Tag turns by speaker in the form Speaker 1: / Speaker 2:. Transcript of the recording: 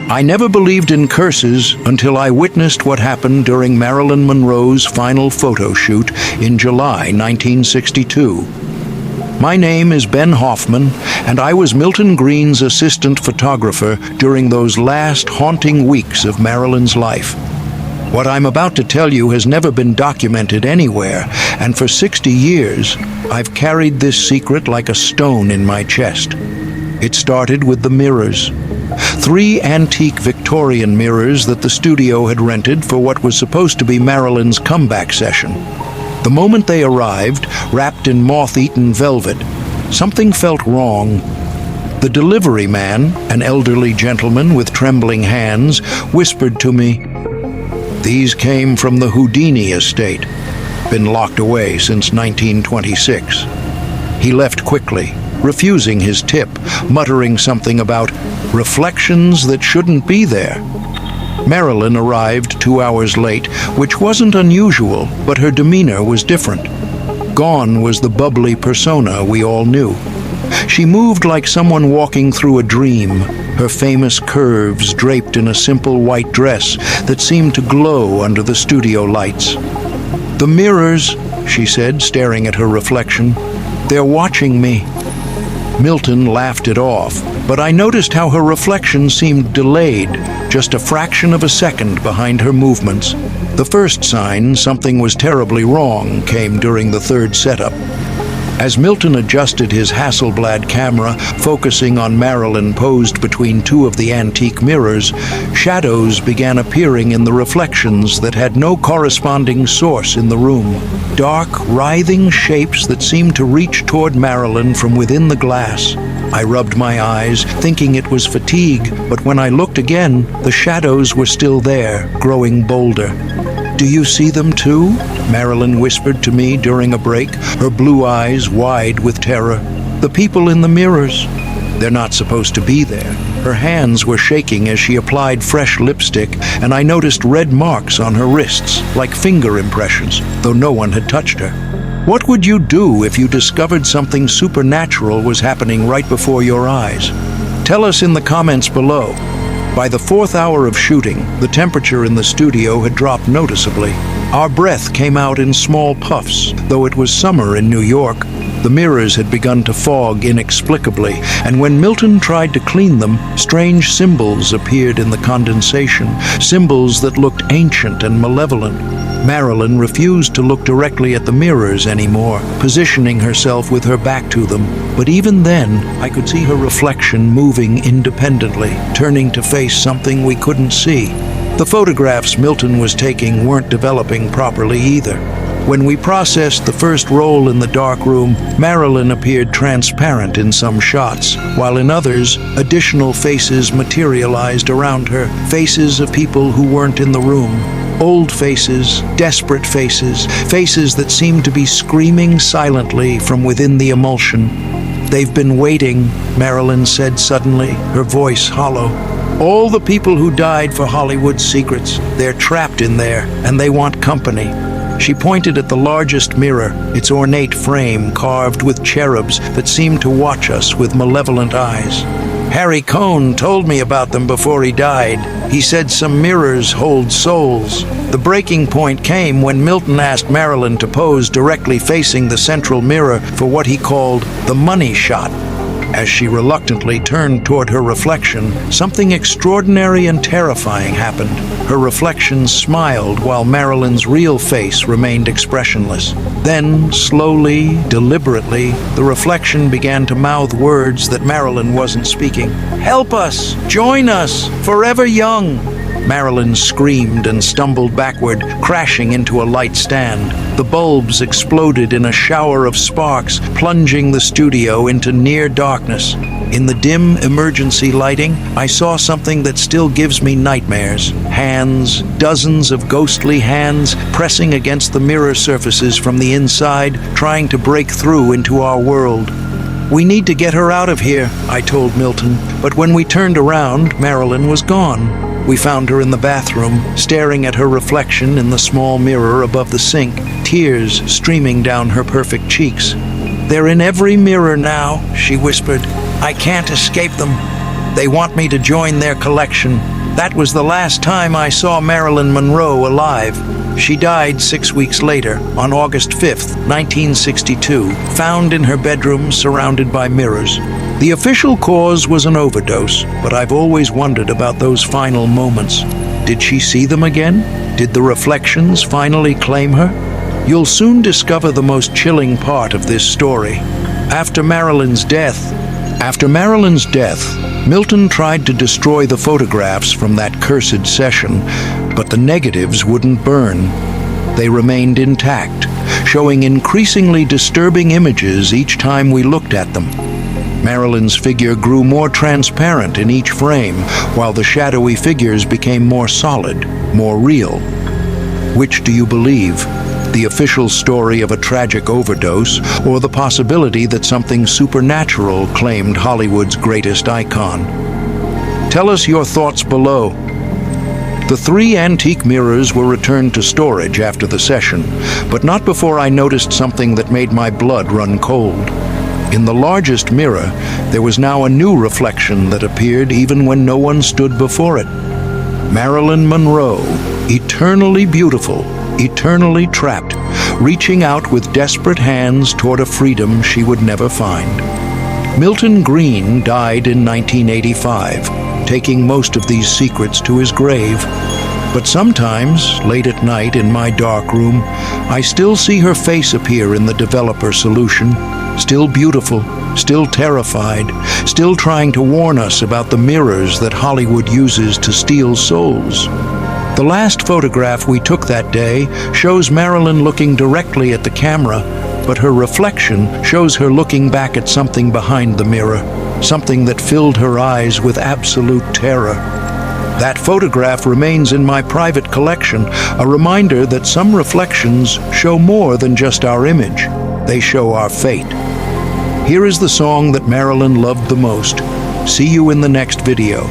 Speaker 1: I never believed in curses until I witnessed what happened during Marilyn Monroe's final photo shoot in July 1962. My name is Ben Hoffman, and I was Milton Greene's assistant photographer during those last haunting weeks of Marilyn's life. What I'm about to tell you has never been documented anywhere, and for 60 years, I've carried this secret like a stone in my chest. It started with the mirrors. 3 antique Victorian mirrors that the studio had rented for what was supposed to be Marilyn's comeback session. The moment they arrived, wrapped in moth-eaten velvet, something felt wrong. The delivery man, an elderly gentleman with trembling hands, whispered to me, "These came from the Houdini estate, been locked away since 1926. He left quickly, refusing his tip, muttering something about reflections that shouldn't be there. Marilyn arrived 2 hours late, which wasn't unusual, but her demeanor was different. Gone was the bubbly persona we all knew. She moved like someone walking through a dream, her famous curves draped in a simple white dress that seemed to glow under the studio lights. "The mirrors," she said, staring at her reflection, "they're watching me." Milton laughed it off, but I noticed how her reflection seemed delayed, just a fraction of a second behind her movements. The first sign something was terribly wrong came during the third setup. As Milton adjusted his Hasselblad camera, focusing on Marilyn posed between 2 of the antique mirrors, shadows began appearing in the reflections that had no corresponding source in the room. Dark, writhing shapes that seemed to reach toward Marilyn from within the glass. I rubbed my eyes, thinking it was fatigue, but when I looked again, the shadows were still there, growing bolder. "Do you see them too?" Marilyn whispered to me during a break, her blue eyes wide with terror. "The people in the mirrors. They're not supposed to be there." Her hands were shaking as she applied fresh lipstick, and I noticed red marks on her wrists, like finger impressions, though no one had touched her. What would you do if you discovered something supernatural was happening right before your eyes? Tell us in the comments below. By the 4th hour of shooting, the temperature in the studio had dropped noticeably. Our breath came out in small puffs, though it was summer in New York. The mirrors had begun to fog inexplicably, and when Milton tried to clean them, strange symbols appeared in the condensation, symbols that looked ancient and malevolent. Marilyn refused to look directly at the mirrors anymore, positioning herself with her back to them. But even then, I could see her reflection moving independently, turning to face something we couldn't see. The photographs Milton was taking weren't developing properly either. When we processed the first roll in the dark room, Marilyn appeared transparent in some shots, while in others, additional faces materialized around her, faces of people who weren't in the room. Old faces, desperate faces, faces that seemed to be screaming silently from within the emulsion. "They've been waiting," Marilyn said suddenly, her voice hollow. "All the people who died for Hollywood's secrets, they're trapped in there, and they want company." She pointed at the largest mirror, its ornate frame carved with cherubs that seemed to watch us with malevolent eyes. "Harry Cohn told me about them before he died. He said some mirrors hold souls." The breaking point came when Milton asked Marilyn to pose directly facing the central mirror for what he called the money shot. As she reluctantly turned toward her reflection, something extraordinary and terrifying happened. Her reflection smiled while Marilyn's real face remained expressionless. Then, slowly, deliberately, the reflection began to mouth words that Marilyn wasn't speaking. "Help us! Join us! Forever young!" Marilyn screamed and stumbled backward, crashing into a light stand. The bulbs exploded in a shower of sparks, plunging the studio into near darkness. In the dim emergency lighting, I saw something that still gives me nightmares. Hands, dozens of ghostly hands, pressing against the mirror surfaces from the inside, trying to break through into our world. "We need to get her out of here," I told Milton, but when we turned around, Marilyn was gone. We found her in the bathroom, staring at her reflection in the small mirror above the sink, tears streaming down her perfect cheeks. "They're in every mirror now," she whispered. "I can't escape them. They want me to join their collection." That was the last time I saw Marilyn Monroe alive. She died 6 weeks later, on August 5th, 1962, found in her bedroom surrounded by mirrors. The official cause was an overdose, but I've always wondered about those final moments. Did she see them again? Did the reflections finally claim her? You'll soon discover the most chilling part of this story. After Marilyn's death, Milton tried to destroy the photographs from that cursed session, but the negatives wouldn't burn. They remained intact, showing increasingly disturbing images each time we looked at them. Marilyn's figure grew more transparent in each frame, while the shadowy figures became more solid, more real. Which do you believe? The official story of a tragic overdose, or the possibility that something supernatural claimed Hollywood's greatest icon? Tell us your thoughts below. The 3 antique mirrors were returned to storage after the session, but not before I noticed something that made my blood run cold. In the largest mirror, there was now a new reflection that appeared even when no one stood before it. Marilyn Monroe, eternally beautiful, eternally trapped, reaching out with desperate hands toward a freedom she would never find. Milton Greene died in 1985, taking most of these secrets to his grave. But sometimes, late at night in my dark room, I still see her face appear in the developer solution, still beautiful, still terrified, still trying to warn us about the mirrors that Hollywood uses to steal souls. The last photograph we took that day shows Marilyn looking directly at the camera, but her reflection shows her looking back at something behind the mirror, something that filled her eyes with absolute terror. That photograph remains in my private collection, a reminder that some reflections show more than just our image. They show our fate. Here is the song that Marilyn loved the most. See you in the next video.